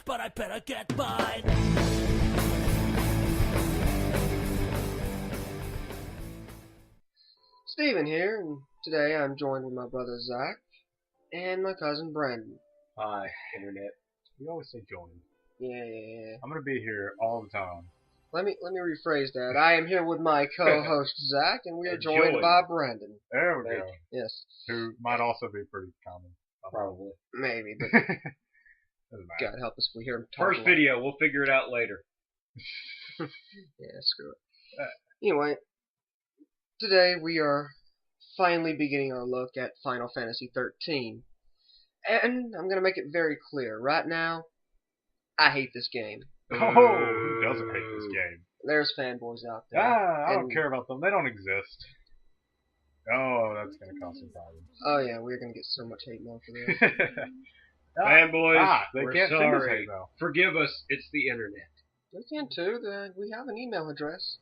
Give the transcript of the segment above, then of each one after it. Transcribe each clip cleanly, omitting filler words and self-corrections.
But I better get mine. Steven here, and today I'm joined with my brother Zach and my cousin Brandon. Hi, Internet. You always say join. Yeah. I'm gonna be here all the time. Let me rephrase that. I am here with my co-host Zach, and we are joined by Brandon. There we go. Yes. Who might also be pretty common. Probably. Maybe, but Doesn't matter. God help us if we hear him talk. First video, we'll figure it out later. Yeah, screw it. Anyway, today we are finally beginning our look at Final Fantasy XIII. And I'm going to make it very clear. Right now, I hate this game. Oh, who doesn't hate this game? There's fanboys out there. I don't care about them. They don't exist. Oh, that's going to cause some problems. Oh yeah, we're going to get so much hate mail for this. Fanboys, they we're can't send us sorry. hate mail. Forgive us, it's the Internet. We can too. We have an email address.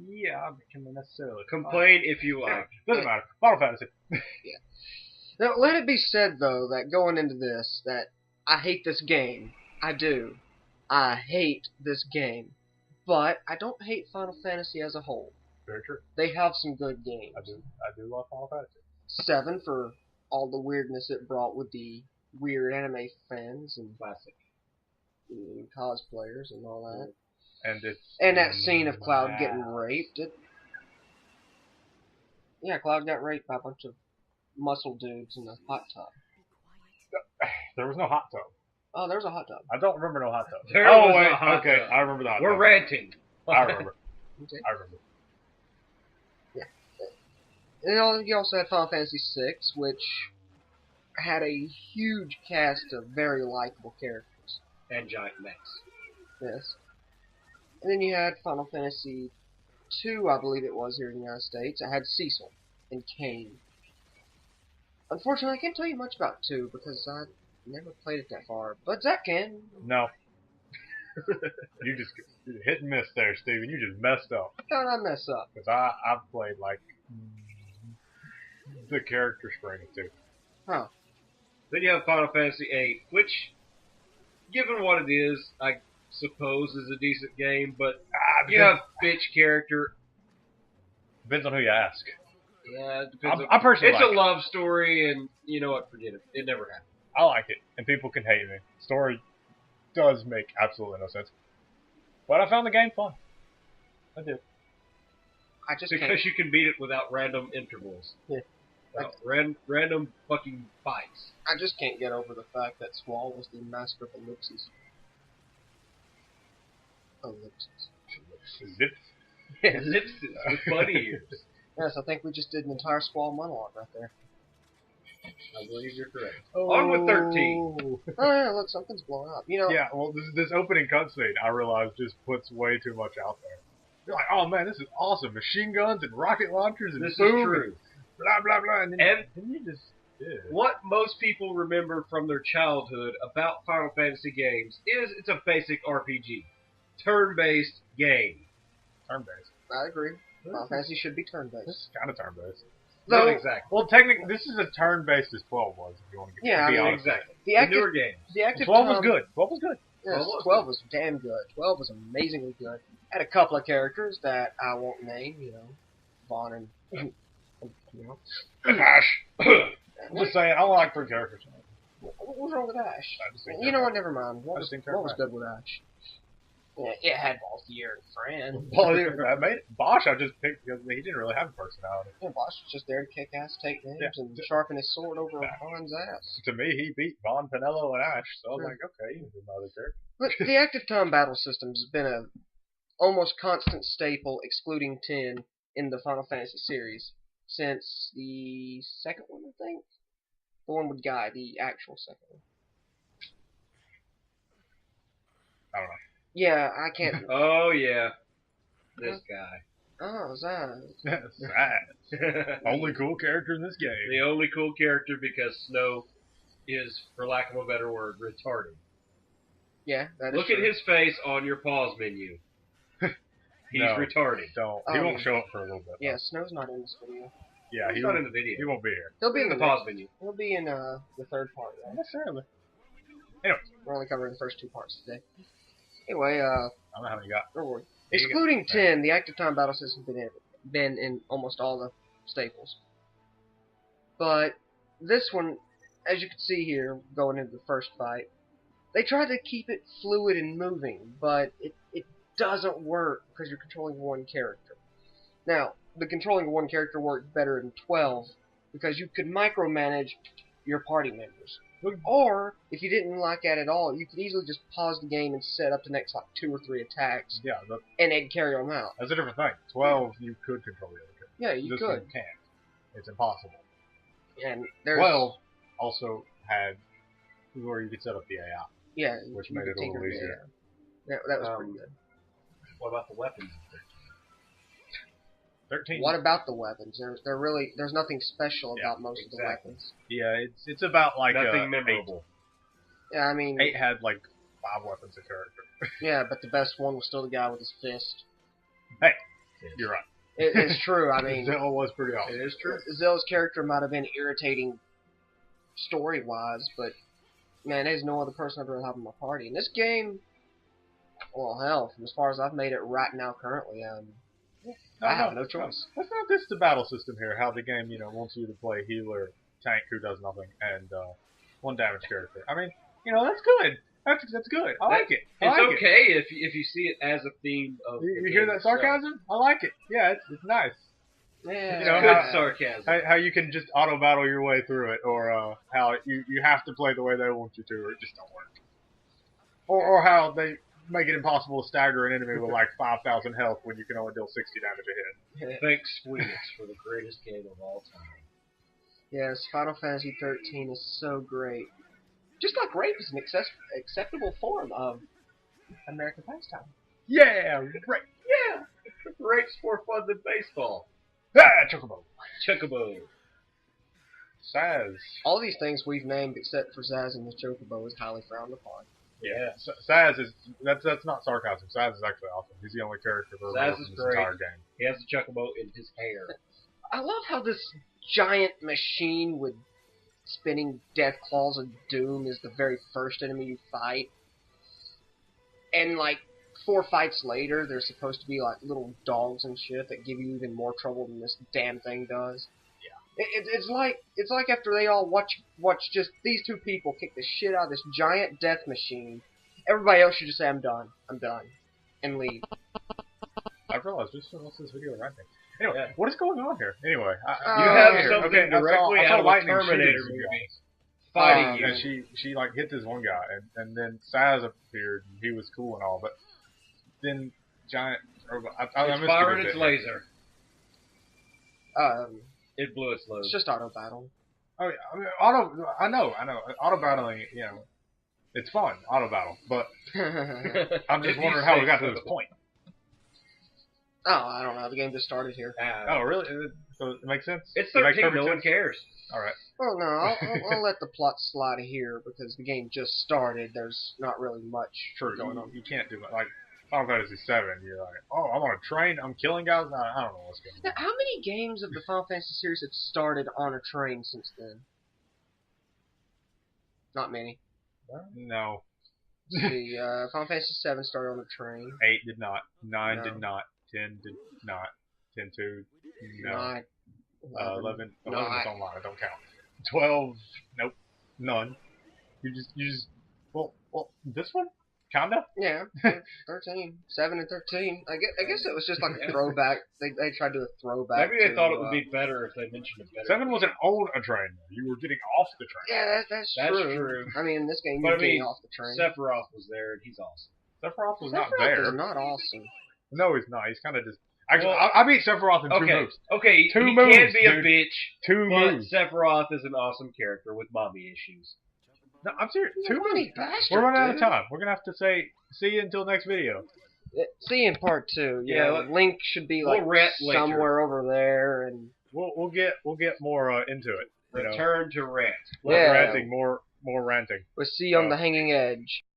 Yeah, but can they necessarily Complain if you like. Doesn't matter. Final Fantasy. Yeah. Now, let it be said, though, that going into this, that I hate this game. I do. I hate this game. But I don't hate Final Fantasy as a whole. Very true. They have some good games. I do love Final Fantasy. 7 for all the weirdness it brought with the weird anime fans and Classic. cosplayers and all that. And that scene of Cloud getting raped. Yeah, Cloud got raped by a bunch of muscle dudes in a hot tub. There was no hot tub. Oh, there was a hot tub. I don't remember no hot tub. There was wait, a hot okay, tub. I remember the hot tub. We're ranting. I remember. Okay. I remember. And you also had Final Fantasy VI, which had a huge cast of very likable characters. And giant mechs. Yes. And then you had Final Fantasy II, I believe it was, here in the United States. I had Cecil and Kane. Unfortunately, I can't tell you much about 2 because I never played it that far. But Zach can. No. You just hit and miss there, Steven. You just messed up. How did I mess up? Because I've played like the character string too. Huh. Then you have Final Fantasy VIII, which, given what it is, I suppose is a decent game, but you have bitch character. Depends on who you ask. Yeah, it depends. I personally it's like a love story, and you know what? Forget it. It never happened. I like it, and people can hate me. Story does make absolutely no sense, but I found the game fun. I did. I just Because can't. you can beat it without random intervals. Yeah. Without random fucking fights. I just can't get over the fact that Squall was the master of ellipses. Ellipses. Zip. Ellipses with bunny ears. Yes, I think we just did an entire Squall monologue right there. I believe you're correct. On with 13. Oh yeah, look, something's blowing up. You know. Yeah, well, this opening cutscene, I realized, just puts way too much out there. You're like, oh man, this is awesome. Machine guns and rocket launchers and This is boom true. and blah, blah, blah. And then you just... Yeah. What most people remember from their childhood about Final Fantasy games is it's a basic RPG. Turn-based game. Turn-based. I agree. Final Fantasy should be turn-based. This is kind of turn-based. Not Though- exactly. Well, technically, this is as turn-based as 12 was, if you want to get Yeah, be I mean, honest. Exactly. The The active, newer games. the active 12 was time- good. 12 was good. Yes, 12 was 12 was damn good. 12 was amazingly good. Had a couple of characters that I won't name, you know, Vaughn and you know. Ash. I'm just saying, I don't like 3 characters. What was wrong with Ash? I just think You know what? Never mind. What I was, just think what was they're good with Ash? Yeah, it had Balthier and Fran. Well, I made it. Bosch I just picked because he didn't really have a personality. Yeah, Bosch was just there to kick ass, take names, Yeah. and sharpen his sword over Vaughn's ass. To me, he beat Vaughn, Pinello, and Ash, so I was Sure. like, okay, you can do another character. But the active time battle system has been a almost constant staple, excluding 10, in the Final Fantasy series since the second one, I think. The one with Guy, the actual second one. I don't know. Yeah, I can't. Oh, yeah. This guy. Oh, Zaz. Sad. Only cool character in this game. The only cool character because Snow is, for lack of a better word, retarded. Yeah, that is Look at true. his face on your pause menu. He's No. retarded. Don't. He won't show up for a little bit. Yeah, Snow's not in this video. Yeah, He's not in the video. He won't be here. He'll be in the next- pause menu. He'll be in the third part. Not Right? necessarily. We're only covering the first 2 parts today. Anyway, I don't know how many got. where were we? Here you go. Excluding 10, the active time battle system has been in almost all the staples. But this one, as you can see here, going into the first fight, they tried to keep it fluid and moving, but it doesn't work because you're controlling one character. Now, the controlling one character worked better in 12 because you could micromanage your party members. Or, if you didn't like that at all, you could easily just pause the game and set up the next like 2 or 3 attacks, Yeah, and it'd carry them out. that's a different thing. 12, you could control the other character. Yeah, you This could. one can't. It's impossible. And there's 12 also had where you could set up the AI. yeah, which you made could it a tinker little with easier. it. That was pretty good. What about the weapons? 13. What about the weapons? There's nothing special Yeah, about most of the exactly. weapons. Yeah, it's about like Nothing 8. memorable. Yeah, I mean, 8 had like 5 weapons a character. yeah, but the best one was still the guy with his fist. You're right. It's true. I mean, Zilla was pretty awesome. It is true. Zill's character might have been irritating story-wise, but man, there's no other person I'd rather have in my party. In this game, well, hell, from as far as I've made it right now currently, I have no choice. That's not just the battle system here. How the game, wants you to play healer, tank who does nothing, and 1 damage character. I mean, that's good. That's good. I like it. It's okay if you see it as a theme of. You the hear game that itself. sarcasm? I like it. Yeah, it's nice. Yeah, You know, Good how- sarcasm. How you can just auto battle your way through it, or how you have to play the way they want you to, or it just don't work. Or how they make it impossible to stagger an enemy with like 5,000 health when you can only deal 60 damage a hit. Thanks, Sweets, for the greatest game of all time. yes, Final Fantasy 13 is so great. Just like rape is an acceptable form of American pastime. Yeah, right. Yeah, rape's more fun than baseball. Ah, Chocobo. Chocobo. Saz. All these things we've named except for Zaz and the Chocobo is highly frowned upon. Yeah. Saz is that's not sarcasm. Saz is actually awesome. He's the only character for Saz in is this great. entire game. He has a chocobo in his hair. I love how this giant machine with spinning death claws of doom is the very first enemy you fight. And like 4 fights later, there's supposed to be like little dogs and shit that give you even more trouble than this damn thing does. Yeah. It's like after they all watch just these 2 people kick the shit out of this giant death machine, everybody else should just say, I'm done, and leave. I realized just finished this video right there. Anyway, Yeah. what is going on here? Anyway, You have something directly out of a Terminator movie fighting you. And she like hit this one guy, and then Saz appeared, and he was cool and all, but then giant robot. I It's firing its laser. It blew its load. It's just auto battle. Oh yeah, I mean, I know. Auto battling, it's fun, auto battle, but I'm just If you wondering how we say got to so. this point. Oh, I don't know. The game just started here. Oh, really? So it makes sense? It's It makes 13. perfect No one sense? cares. All right. Well, no, I'll let the plot slide here because the game just started. There's not really much True. going on. You can't do it. Like, Final Fantasy VII, you're like, oh, I'm on a train, I'm killing guys? I don't know what's going Now, on. how many games of the Final Fantasy series have started on a train since then? Not many. No. The Final Fantasy VII started on a train. 8 did not. 9 No. did not. 10 did not. 10-2, no. 9, 11 No, is online, it don't count. 12, nope, none. You just, well, this one? Kinda? Yeah, 13. 7 and 13. I guess it was just like a throwback. They tried to do a throwback. Maybe they to, thought it would be better if they mentioned it better. 7 wasn't on a train, you were getting off the train. Yeah, that's true. I mean, in this game, But you're I getting mean, off the train. Sephiroth was there, and he's awesome. Sephiroth was not Sephiroth there. is not awesome. No, he's not. He's kind of just. Actually, Well, I beat Sephiroth in 2 Okay, moves. okay, Two he moves, can be a dude. bitch, 2 but moves. Sephiroth is an awesome character with mommy issues. No, I'm serious. He's 2 a money moves. bastard, We're running out of dude. time. We're gonna have to say see you until next video. See you in part 2. Yeah, Yeah, the link should be we'll like rant later. somewhere over there, and We'll get more into it. You know, Return to rant. less Yeah. ranting, more ranting. we'll see you on the hanging edge.